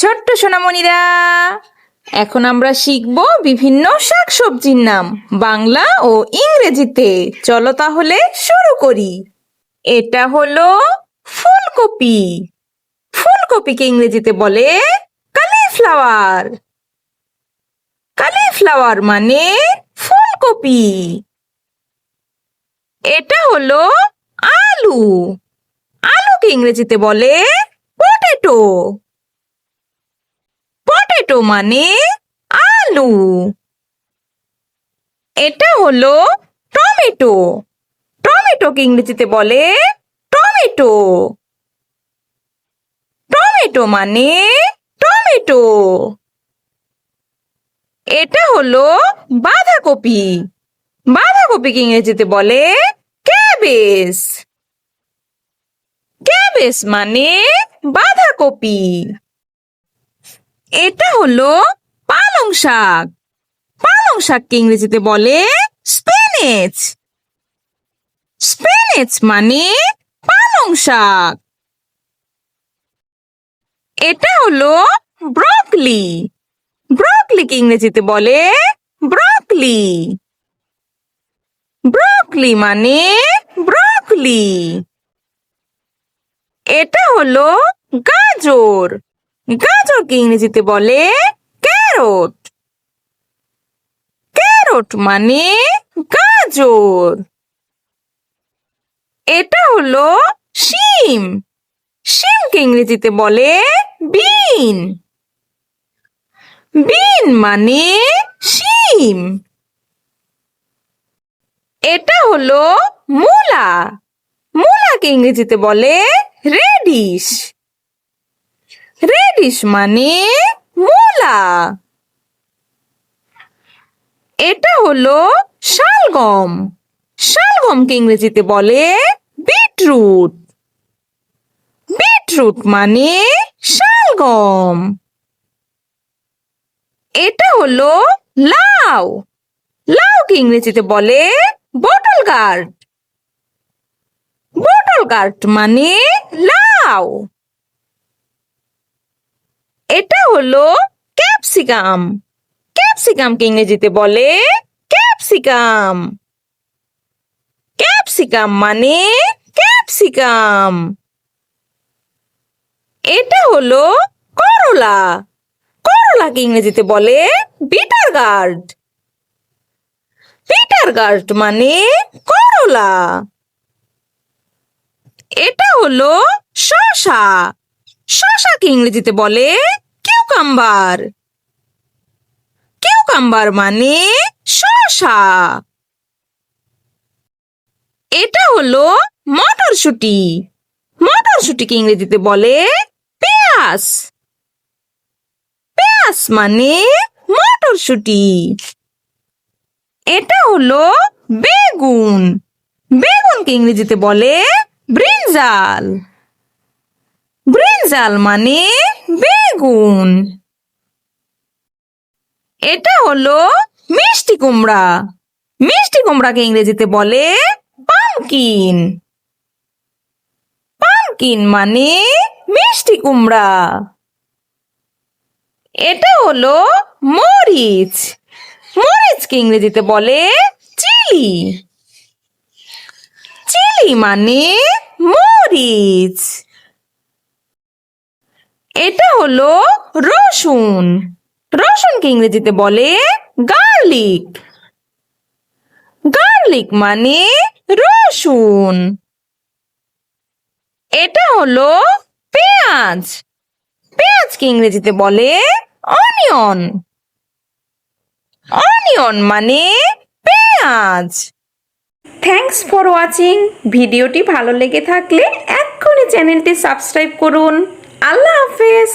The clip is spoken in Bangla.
ছোট্ট সোনামণিরা, এখন আমরা শিখব বিভিন্ন শাকসবজির নাম বাংলা ও ইংরেজিতে। চলো তাহলে শুরু করি। এটা হলো ফুলকপি। ফুলকপিকে ইংরেজিতে বলে কলিফ্লাওয়ার। কলিফ্লাওয়ার মানে ফুলকপি। এটা হলো আলু। আলুকে ইংরেজিতে বলে পটেটো। পটেটো মানে আলু। এটা হলো টমেটো। টমেটোকে ইংরেজিতে বলে টমেটো। টমেটো মানে টমেটো। এটা হলো বাঁধাকপি। বাঁধাকপিকে ইংরেজিতে বলে ক্যাবেজ। ক্যাবেজ মানে বাঁধাকপি। এটা হলো পালং শাক। পালং শাককে ইংরেজিতে বলে স্পিনাচ। স্পিনাচ মানে পালং শাক। এটা হলো ব্রকলি। ব্রকলিকে ইংরেজিতে বলে ব্রকলি। ব্রকলি মানে ব্রকলি। এটা হলো গাজর। গাজরকে ইংরেজিতে বলে ক্যারট। ক্যারট মানে গাজর। এটা হলো শিম। শিমকে ইংরেজিতে বলে বিন। বিন মানে শিম। এটা হলো মূলা। মূলাকে ইংরেজিতে বলে রেডিশ। রেডিশ মানে মূলা। এটা হলো শালগম। শালগমকে ইংরেজিতে বলে বিটরুট। বিটরুট মানে শালগম। এটা হলো লাউ। লাউকে ইংরেজিতে বলে বটল গার্ড। বটল গার্ড মানে লাউ। এটা হলো ক্যাপসিকাম। ক্যাপসিকামকে ইংরেজিতে বলে ক্যাপসিকাম। ক্যাপসিকাম মানে ক্যাপসিকাম। এটা হলো করলা। করলাকে ইংরেজিতে বলে বিটার গার্ড। বিটার গার্ড মানে করলা। এটা হলো শসা। শসাকে ইংরেজিতে বলে কিউকাম্বার। কিউকাম্বার মানে শসা। এটা হলো মটরশুঁটি। মটরশুঁটিকে ইংরেজিতে বলে পেঁয়াজ। পেঁয়াজ মানে মটরশুঁটি। এটা হলো বেগুন। বেগুনকে ইংরেজিতে বলে ব্রিনজাল। ব্রিনজাল মানে বেগুন। এটা হলো মিষ্টি কুমড়া। মিষ্টি কুমড়াকে ইংরেজিতে বলে পামকিন। পামকিন মানে মিষ্টি কুমড়া। এটা হলো মরিচ। মরিচকে ইংরেজিতে বলে চিলি। চিলি মানে মরিচ। এটা হলো রসুন। রসুনকে ইংরেজিতে বলে গার্লিক। গার্লিক মানে রসুন। এটা হলো পেঁয়াজ। পেঁয়াজকে ইংরেজিতে বলে অনিয়ন। অনিয়ন মানে পেঁয়াজ। Thanks for watching. ভিডিওটি ভালো লেগে থাকলে এক্ষুনি চ্যানেলটি সাবস্ক্রাইব করুন। আল্লাহ হাফেজ।